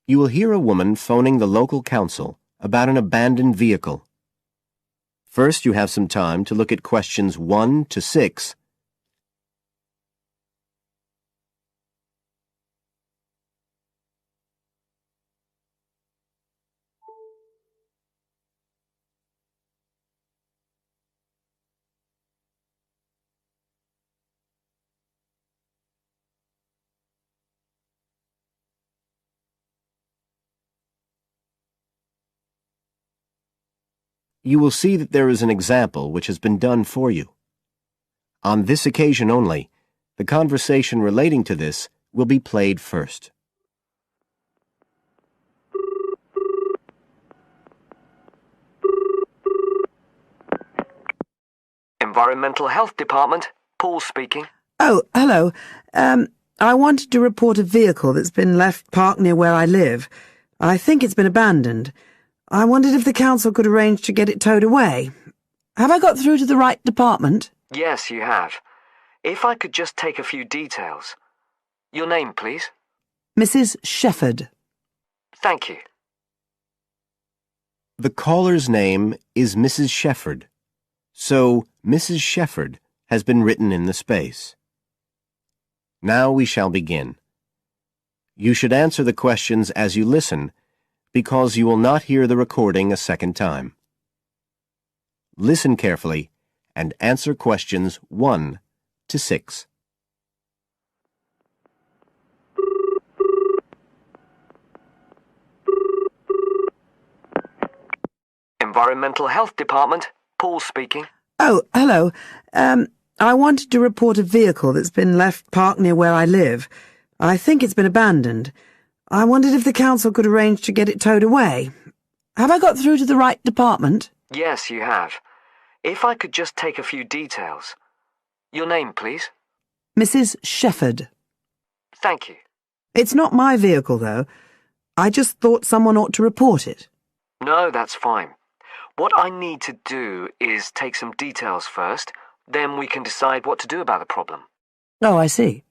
You will hear a woman phoning the local council about an abandoned vehicle. First, you have some time to look at questions 1 to 6. You will see that there is an example which has been done for you. On this occasion only, the conversation relating to this will be played first. Environmental Health Department, Paul speaking. Oh, hello. I wanted to report a vehicle that's been left parked near where I live. I think it's been abandoned. I wondered if the council could arrange to get it towed away. Have I got through to the right department? Yes, you have. If I could just take a few details. Your name, please? Mrs. Shepherd. Thank you. The caller's name is Mrs. Shepherd, so Mrs. Shepherd has been written in the space. Now we shall begin. You should answer the questions as you listen, because you will not hear the recording a second time. Listen carefully and answer questions 1 to 6. Environmental Health Department, Paul speaking. Oh, hello. I wanted to report a vehicle that's been left parked near where I live. I think it's been abandoned. I wondered if the council could arrange to get it towed away. Have I got through to the right department? Yes, you have. If I could just take a few details. Your name, please? Mrs. Shepherd. Thank you. It's not my vehicle, though. I just thought someone ought to report it. No, that's fine. What I need to do is take some details first, then we can decide what to do about the problem. Oh, I see.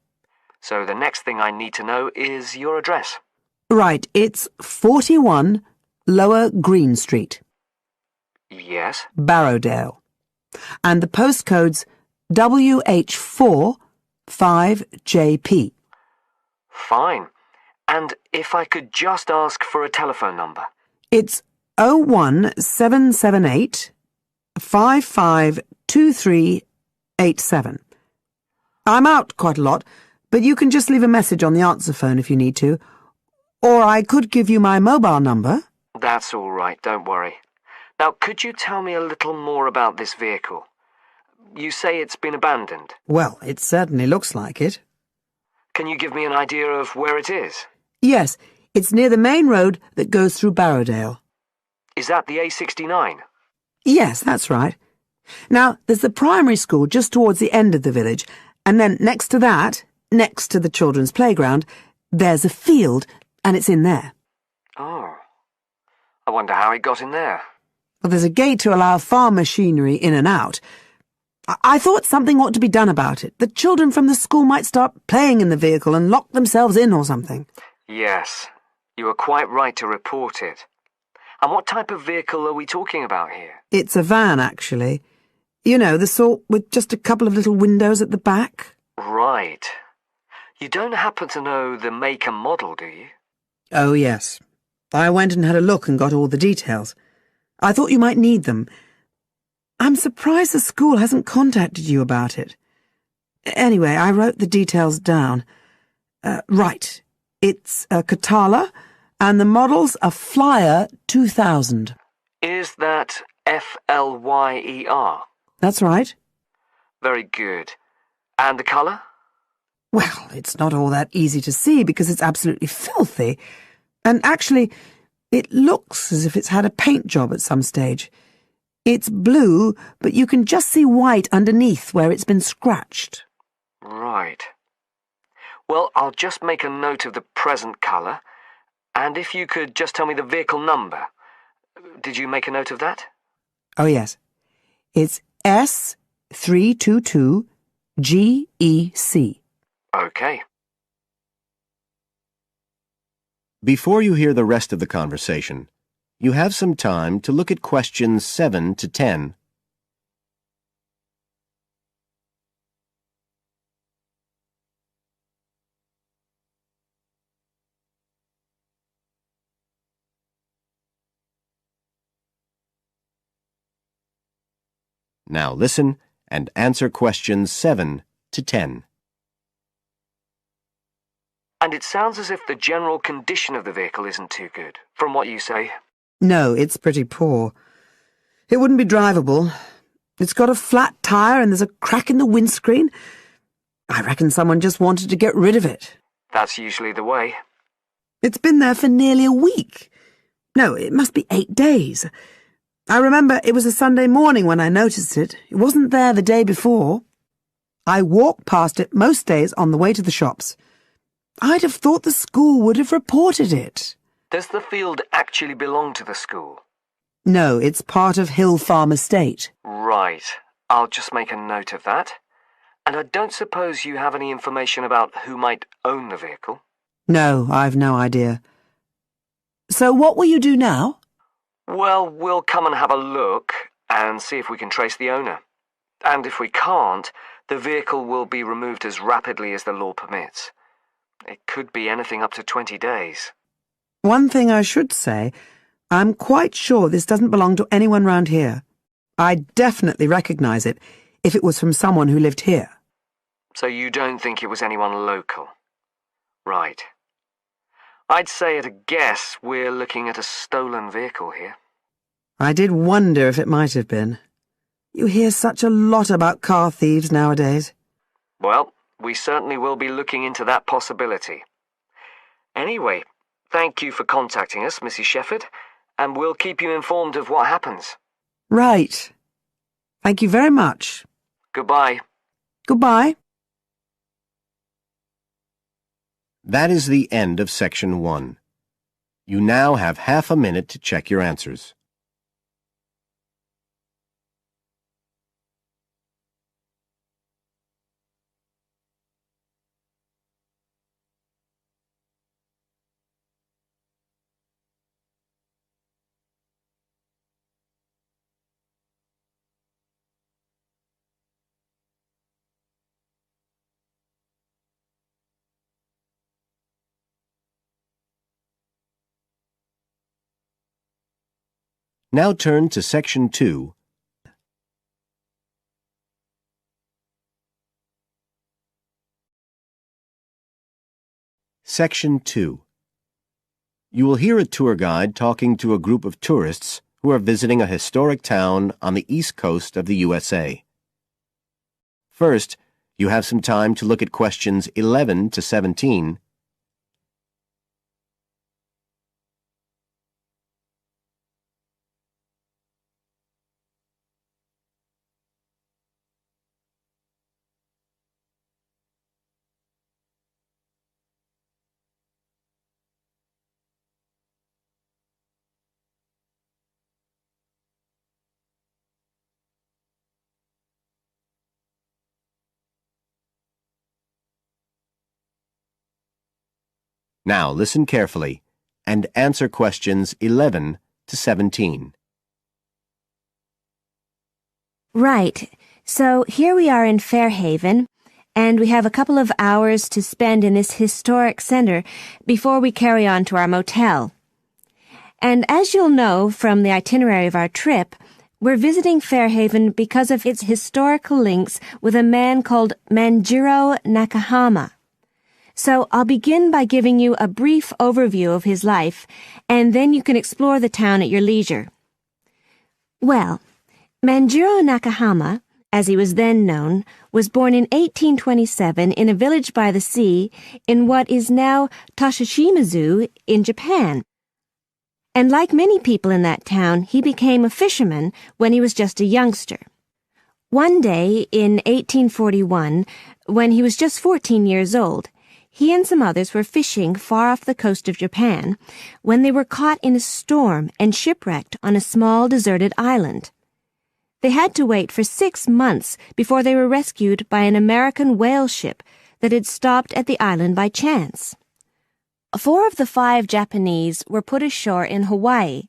So the next thing I need to know is your address. Right, it's 41 Lower Green Street. Yes? Barrowdale. And the postcode's WH4 5JP. Fine. And if I could just ask for a telephone number? It's 01778 552387. I'm out quite a lot, but you can just leave a message on the answer phone if you need to. Or I could give you my mobile number. That's all right, don't worry. Now, could you tell me a little more about this vehicle? You say it's been abandoned. Well, it certainly looks like it. Can you give me an idea of where it is? Yes, it's near the main road that goes through Barrowdale. Is that the A69? Yes, that's right. Now, there's the primary school just towards the end of the village, and then next to that, next to the children's playground, there's a field, and it's in there. Oh. I wonder how it got in there. Well, there's a gate to allow farm machinery in and out. I thought something ought to be done about it. The children from the school might start playing in the vehicle and lock themselves in or something. Yes, you are quite right to report it. And what type of vehicle are we talking about here? It's a van, actually. You know, the sort with just a couple of little windows at the back. Right. You don't happen to know the make and model, do you? Oh, yes. I went and had a look and got all the details. I thought you might need them. I'm surprised the school hasn't contacted you about it. Anyway, I wrote the details down. Right. It's a Catala, and the model's a Flyer 2000. Is that Flyer? That's right. Very good. And the colour? Well, it's not all that easy to see because it's absolutely filthy. And actually, it looks as if it's had a paint job at some stage. It's blue, but you can just see white underneath where it's been scratched. Right. Well, I'll just make a note of the present colour, and if you could just tell me the vehicle number. Did you make a note of that? Oh, yes. It's S322GEC. Okay. Before you hear the rest of the conversation, you have some time to look at questions 7 to 10. Now listen and answer questions 7 to 10. And it sounds as if the general condition of the vehicle isn't too good, from what you say. No, it's pretty poor. It wouldn't be drivable. It's got a flat tire and there's a crack in the windscreen. I reckon someone just wanted to get rid of it. That's usually the way. It's been there for nearly a week. No, it must be 8 days. I remember it was a Sunday morning when I noticed it. It wasn't there the day before. I walk past it most days on the way to the shops. I'd have thought the school would have reported it. Does the field actually belong to the school? No, it's part of Hill Farm Estate. Right. I'll just make a note of that. And I don't suppose you have any information about who might own the vehicle? No, I've no idea. So what will you do now? Well, we'll come and have a look and see if we can trace the owner. And if we can't, the vehicle will be removed as rapidly as the law permits. It could be anything up to 20 days. One thing I should say, I'm quite sure this doesn't belong to anyone round here. I'd definitely recognize it if it was from someone who lived here. So you don't think it was anyone local? Right. I'd say at a guess we're looking at a stolen vehicle here. I did wonder if it might have been. You hear such a lot about car thieves nowadays. Well, we certainly will be looking into that possibility. Anyway, thank you for contacting us, Mrs. Shefford, and we'll keep you informed of what happens. Right. Thank you very much. Goodbye. Goodbye. That is the end of Section 1. You now have half a minute to check your answers. Now turn to Section 2. Section 2. You will hear a tour guide talking to a group of tourists who are visiting a historic town on the east coast of the USA. First, you have some time to look at questions 11 to 17. Now listen carefully and answer questions 11 to 17. Right. So here we are in Fairhaven, and we have a couple of hours to spend in this historic center before we carry on to our motel. And as you'll know from the itinerary of our trip, we're visiting Fairhaven because of its historical links with a man called Manjiro Nakahama. So I'll begin by giving you a brief overview of his life, and then you can explore the town at your leisure. Well, Manjiro Nakahama, as he was then known, was born in 1827 in a village by the sea in what is now Toshishimazu in Japan. And like many people in that town, he became a fisherman when he was just a youngster. One day in 1841, when he was just 14 years old, he and some others were fishing far off the coast of Japan when they were caught in a storm and shipwrecked on a small deserted island. They had to wait for 6 months before they were rescued by an American whale ship that had stopped at the island by chance. 4 of the 5 Japanese were put ashore in Hawaii,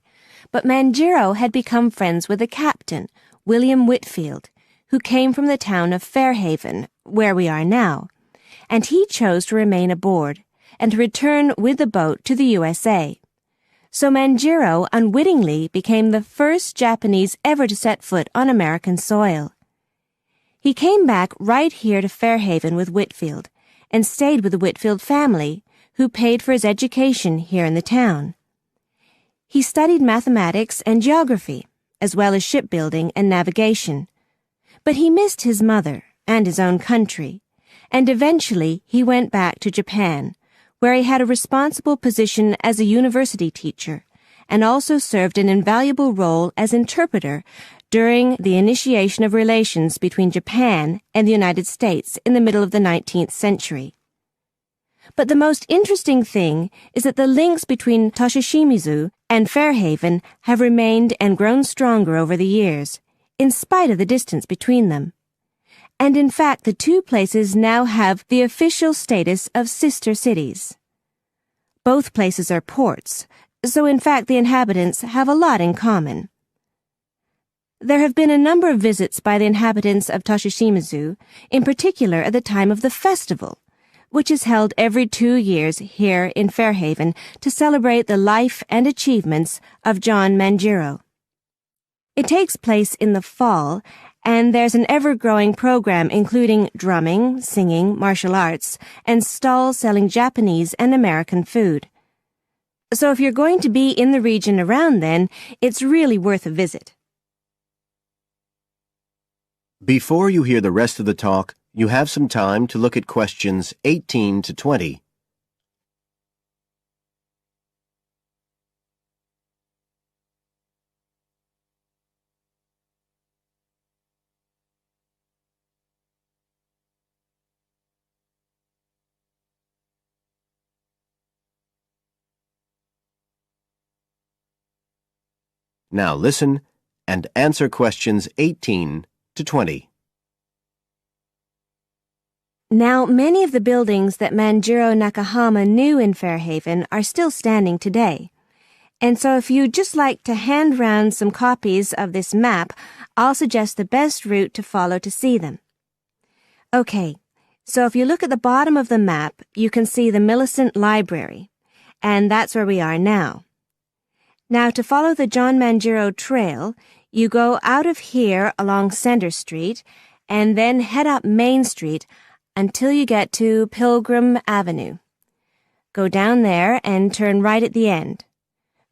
but Manjiro had become friends with the captain, William Whitfield, who came from the town of Fairhaven, where we are now, and he chose to remain aboard and to return with the boat to the USA. So Manjiro unwittingly became the first Japanese ever to set foot on American soil. He came back right here to Fairhaven with Whitfield and stayed with the Whitfield family, who paid for his education here in the town. He studied mathematics and geography, as well as shipbuilding and navigation. But he missed his mother and his own country, and eventually he went back to Japan, where he had a responsible position as a university teacher and also served an invaluable role as interpreter during the initiation of relations between Japan and the United States in the middle of the 19th century. But the most interesting thing is that the links between Toshishimizu and Fairhaven have remained and grown stronger over the years, in spite of the distance between them. And in fact, the two places now have the official status of sister cities. Both places are ports, so in fact the inhabitants have a lot in common. There have been a number of visits by the inhabitants of Toshishimizu, in particular at the time of the festival, which is held every 2 years here in Fairhaven to celebrate the life and achievements of John Manjiro. It takes place in the fall, and there's an ever-growing program including drumming, singing, martial arts, and stalls selling Japanese and American food. So if you're going to be in the region around then, it's really worth a visit. Before you hear the rest of the talk, you have some time to look at questions 18 to 20. Now listen and answer questions 18 to 20. Now, many of the buildings that Manjiro Nakahama knew in Fairhaven are still standing today. And so if you'd just like to hand round some copies of this map, I'll suggest the best route to follow to see them. Okay, so if you look at the bottom of the map, you can see the Millicent Library, and that's where we are now. Now, to follow the John Manjiro Trail, you go out of here along Center Street and then head up Main Street until you get to Pilgrim Avenue. Go down there and turn right at the end.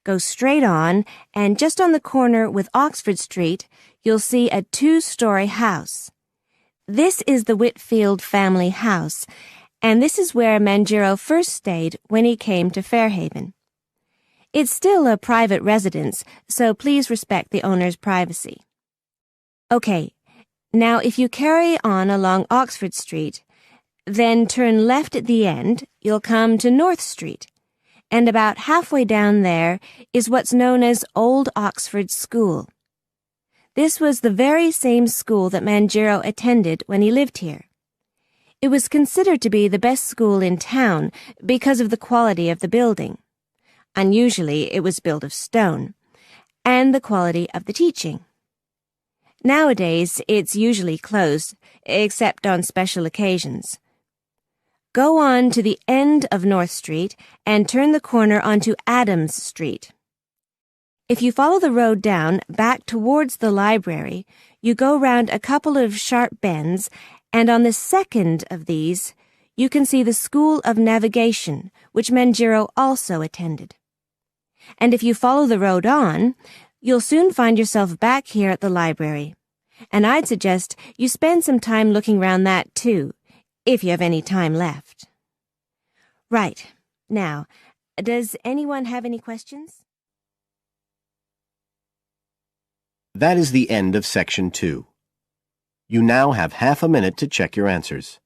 Go straight on, and just on the corner with Oxford Street, you'll see a 2-story house. This is the Whitfield family house, and this is where Manjiro first stayed when he came to Fairhaven. It's still a private residence, so please respect the owner's privacy. Okay, now if you carry on along Oxford Street, then turn left at the end, you'll come to North Street, and about halfway down there is what's known as Old Oxford School. This was the very same school that Manjiro attended when he lived here. It was considered to be the best school in town because of the quality of the building. Unusually, it was built of stone, and the quality of the teaching. Nowadays, it's usually closed, except on special occasions. Go on to the end of North Street and turn the corner onto Adams Street. If you follow the road down back towards the library, you go round a couple of sharp bends, and on the second of these, you can see the School of Navigation, which Manjiro also attended. And if you follow the road on, you'll soon find yourself back here at the library. And I'd suggest you spend some time looking round that too, if you have any time left. Right. Now, does anyone have any questions? That is the end of Section 2. You now have half a minute to check your answers.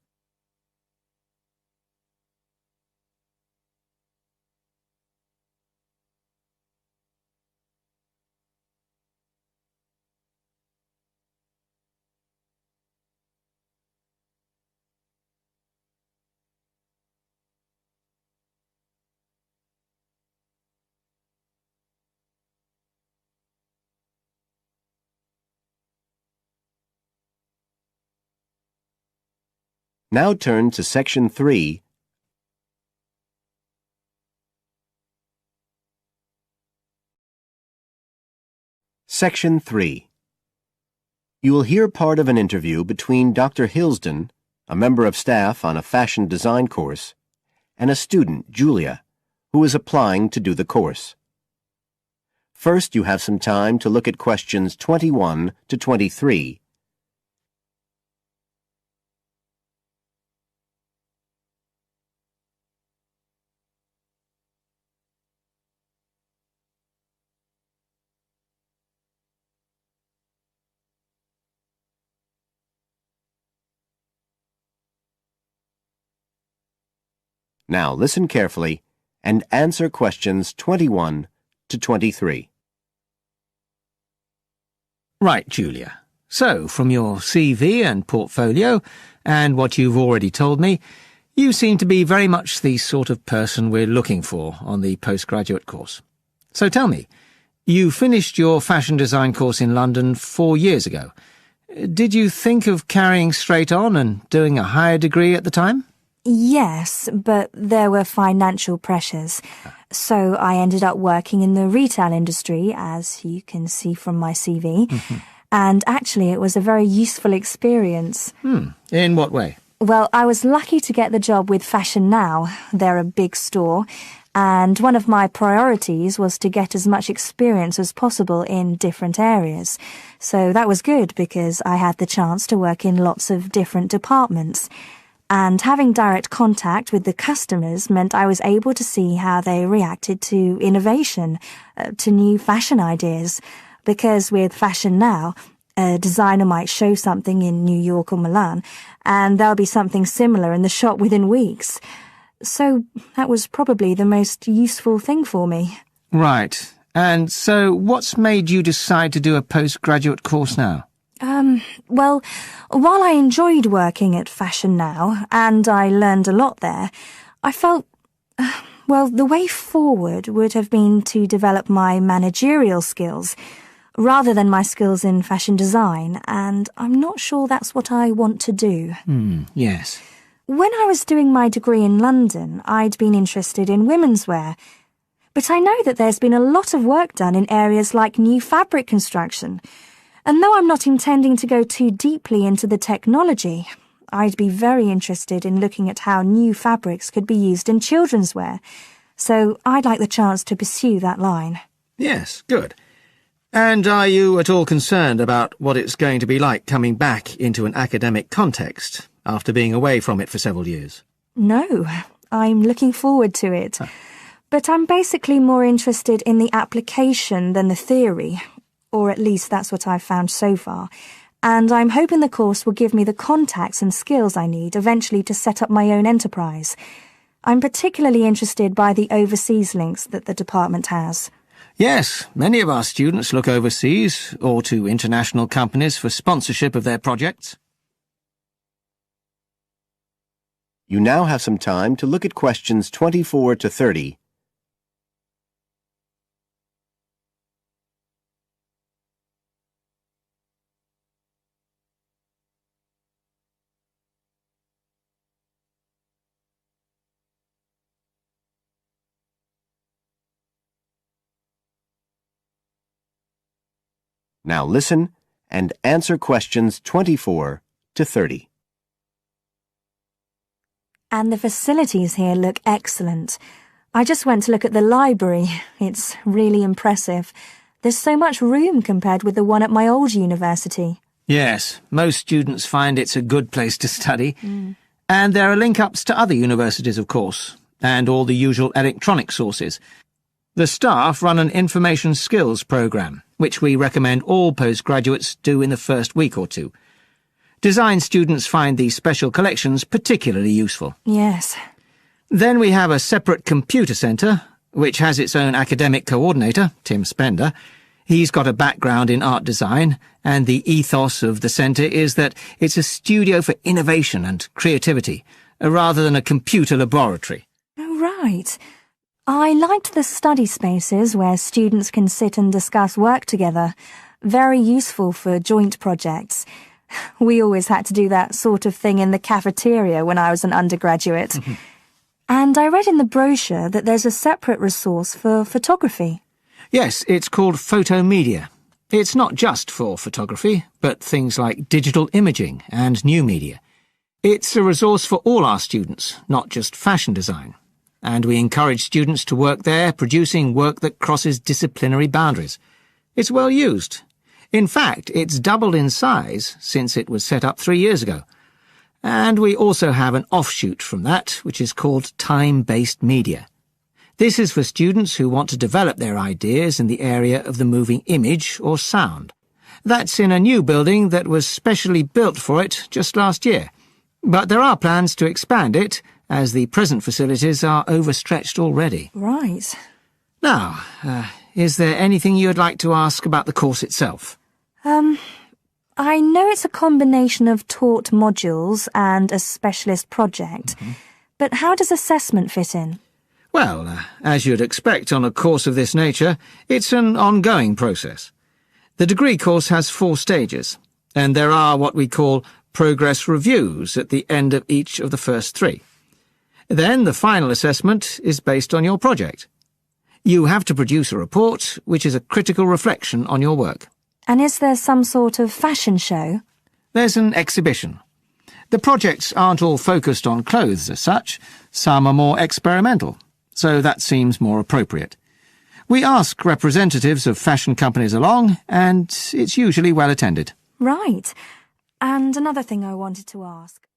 Now turn to Section 3. Section 3. You will hear part of an interview between Dr. Hilsden, a member of staff on a fashion design course, and a student, Julia, who is applying to do the course. First, you have some time to look at questions 21 to 23. Now listen carefully and answer questions 21 to 23. Right, Julia. So, from your CV and portfolio, and what you've already told me, you seem to be very much the sort of person we're looking for on the postgraduate course. So tell me, you finished your fashion design course in London 4 years ago. Did you think of carrying straight on and doing a higher degree at the time? Yes, but there were financial pressures. So I ended up working in the retail industry, as you can see from my CV. And actually, it was a very useful experience. In what way? Well, I was lucky to get the job with Fashion Now. They're a big store. And one of my priorities was to get as much experience as possible in different areas. So that was good because I had the chance to work in lots of different departments. And having direct contact with the customers meant I was able to see how they reacted to innovation, to new fashion ideas. Because with Fashion Now, a designer might show something in New York or Milan, and there'll be something similar in the shop within weeks. So that was probably the most useful thing for me. Right. And so what's made you decide to do a postgraduate course now? Well, while I enjoyed working at Fashion Now, and I learned a lot there, I felt, the way forward would have been to develop my managerial skills, rather than my skills in fashion design, and I'm not sure that's what I want to do. Yes. When I was doing my degree in London, I'd been interested in women's wear, but I know that there's been a lot of work done in areas like new fabric construction. And though I'm not intending to go too deeply into the technology, I'd be very interested in looking at how new fabrics could be used in children's wear. So I'd like the chance to pursue that line. Yes, good. And are you at all concerned about what it's going to be like coming back into an academic context after being away from it for several years? No, I'm looking forward to it. But I'm basically more interested in the application than the theory. Or at least that's what I've found so far, and I'm hoping the course will give me the contacts and skills I need eventually to set up my own enterprise. I'm particularly interested by the overseas links that the department has. Yes, many of our students look overseas or to international companies for sponsorship of their projects. You now have some time to look at questions 24 to 30. Now listen and answer questions 24 to 30. And the facilities here look excellent. I just went to look at the library. It's really impressive. There's so much room compared with the one at my old university. Yes, most students find it's a good place to study. And there are link-ups to other universities, of course, and all the usual electronic sources. The staff run an information skills programme, which we recommend all postgraduates do in the first week or two. Design students find these special collections particularly useful. Yes. Then we have a separate computer centre, which has its own academic coordinator, Tim Spender. He's got a background in art design, and the ethos of the centre is that it's a studio for innovation and creativity, rather than a computer laboratory. Oh, right. I liked the study spaces where students can sit and discuss work together. Very useful for joint projects. We always had to do that sort of thing in the cafeteria when I was an undergraduate. And I read in the brochure that there's a separate resource for photography. Yes, it's called Photomedia. It's not just for photography, but things like digital imaging and new media. It's a resource for all our students, not just fashion design. And we encourage students to work there, producing work that crosses disciplinary boundaries. It's well used. In fact, it's doubled in size since it was set up 3 years ago. And we also have an offshoot from that, which is called time-based media. This is for students who want to develop their ideas in the area of the moving image or sound. That's in a new building that was specially built for it just last year. But there are plans to expand it, as the present facilities are overstretched already. Right. Now, is there anything you'd like to ask about the course itself? I know it's a combination of taught modules and a specialist project, but how does assessment fit in? Well, as you'd expect on a course of this nature, it's an ongoing process. The degree course has 4 stages, and there are what we call progress reviews at the end of each of the first 3. Then the final assessment is based on your project. You have to produce a report, which is a critical reflection on your work. And is there some sort of fashion show? There's an exhibition. The projects aren't all focused on clothes as such. Some are more experimental, so that seems more appropriate. We ask representatives of fashion companies along, and it's usually well attended. Right. And another thing I wanted to ask.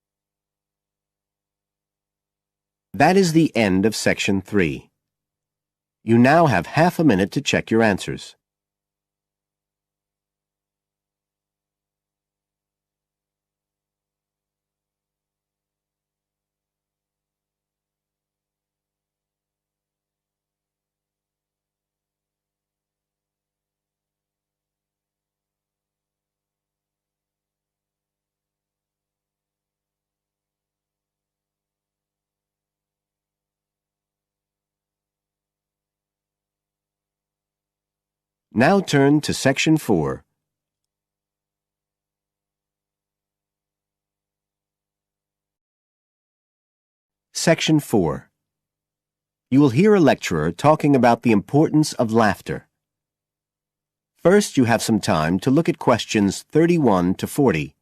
That is the end of section 3. You now have half a minute to check your answers. Now turn to section 4. Section 4. You will hear a lecturer talking about the importance of laughter. First, you have some time to look at questions 31 to 40.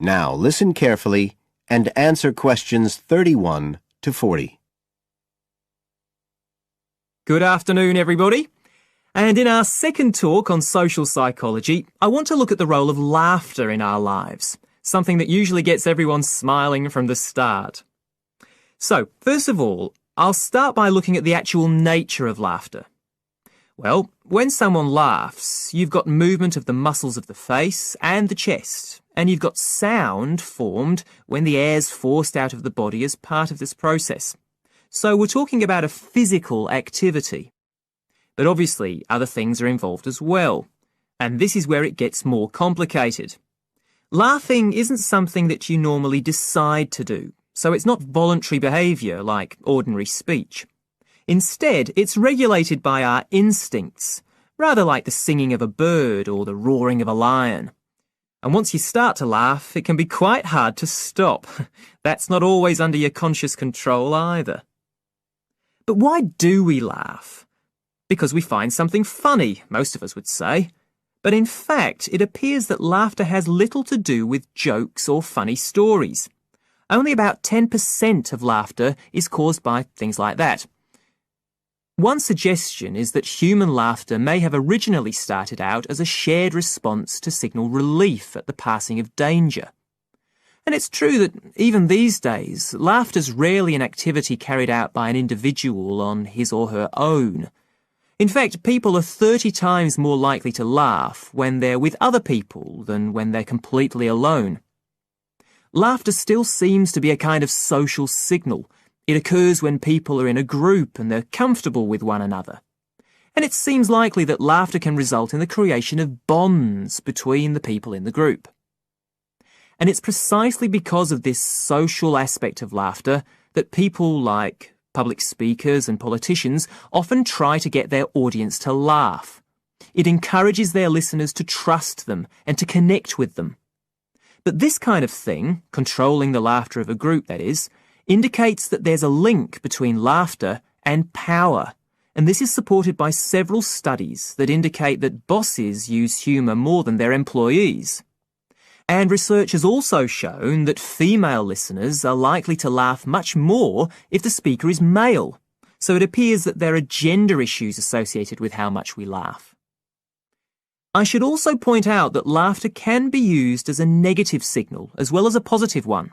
Now listen carefully and answer questions 31 to 40. Good afternoon, everybody. And in our second talk on social psychology, I want to look at the role of laughter in our lives, something that usually gets everyone smiling from the start. So, first of all, I'll start by looking at the actual nature of laughter. Well, when someone laughs, you've got movement of the muscles of the face and the chest, and you've got sound formed when the air's forced out of the body as part of this process. So we're talking about a physical activity. But obviously, other things are involved as well, and this is where it gets more complicated. Laughing isn't something that you normally decide to do, so it's not voluntary behaviour like ordinary speech. Instead, it's regulated by our instincts, rather like the singing of a bird or the roaring of a lion. And once you start to laugh, it can be quite hard to stop. That's not always under your conscious control either. But why do we laugh? Because we find something funny, most of us would say. But in fact, it appears that laughter has little to do with jokes or funny stories. Only about 10% of laughter is caused by things like that. One suggestion is that human laughter may have originally started out as a shared response to signal relief at the passing of danger. And it's true that even these days, laughter's rarely an activity carried out by an individual on his or her own. In fact, people are 30 times more likely to laugh when they're with other people than when they're completely alone. Laughter still seems to be a kind of social signal. It occurs when people are in a group and they're comfortable with one another. And it seems likely that laughter can result in the creation of bonds between the people in the group. And it's precisely because of this social aspect of laughter that people like public speakers and politicians often try to get their audience to laugh. It encourages their listeners to trust them and to connect with them. But this kind of thing, controlling the laughter of a group that is, indicates that there's a link between laughter and power. And this is supported by several studies that indicate that bosses use humour more than their employees. And research has also shown that female listeners are likely to laugh much more if the speaker is male. So it appears that there are gender issues associated with how much we laugh. I should also point out that laughter can be used as a negative signal as well as a positive one.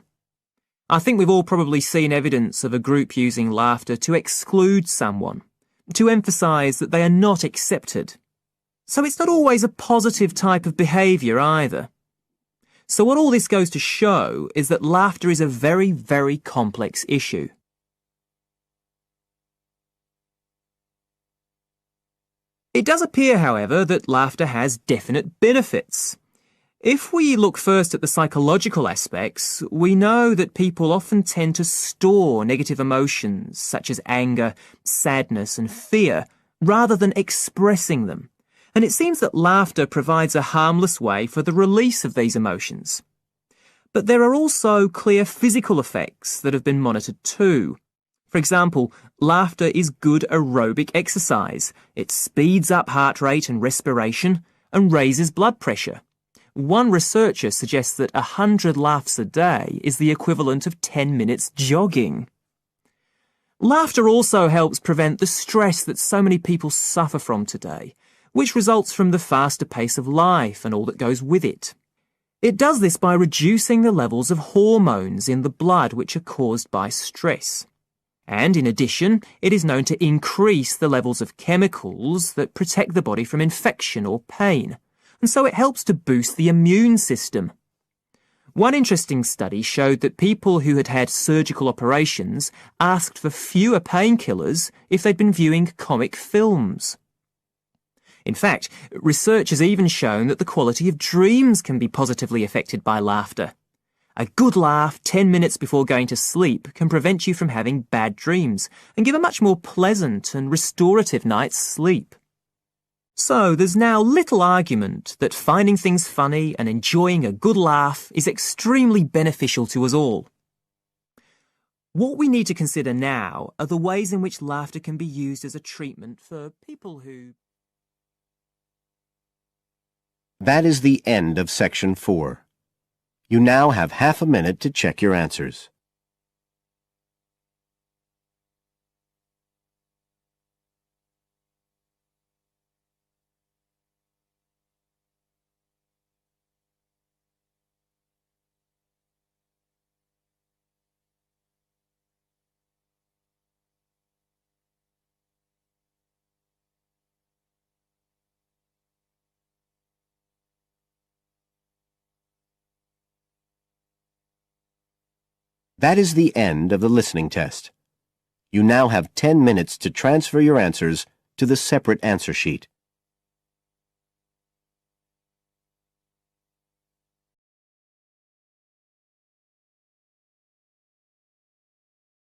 I think we've all probably seen evidence of a group using laughter to exclude someone, to emphasise that they are not accepted. So it's not always a positive type of behaviour either. So what all this goes to show is that laughter is a very, very complex issue. It does appear, however, that laughter has definite benefits. If we look first at the psychological aspects, we know that people often tend to store negative emotions such as anger, sadness and fear, rather than expressing them. And it seems that laughter provides a harmless way for the release of these emotions. But there are also clear physical effects that have been monitored too. For example, laughter is good aerobic exercise. It speeds up heart rate and respiration and raises blood pressure. One researcher suggests that 100 laughs a day is the equivalent of 10 minutes jogging. Laughter also helps prevent the stress that so many people suffer from today, which results from the faster pace of life and all that goes with it. It does this by reducing the levels of hormones in the blood which are caused by stress. And in addition, it is known to increase the levels of chemicals that protect the body from infection or pain, and so it helps to boost the immune system. One interesting study showed that people who had had surgical operations asked for fewer painkillers if they'd been viewing comic films. In fact, research has even shown that the quality of dreams can be positively affected by laughter. A good laugh 10 minutes before going to sleep can prevent you from having bad dreams and give a much more pleasant and restorative night's sleep. So there's now little argument that finding things funny and enjoying a good laugh is extremely beneficial to us all. What we need to consider now are the ways in which laughter can be used as a treatment for people who... That is the end of Section 4. You now have half a minute to check your answers. That is the end of the listening test. You now have 10 minutes to transfer your answers to the separate answer sheet.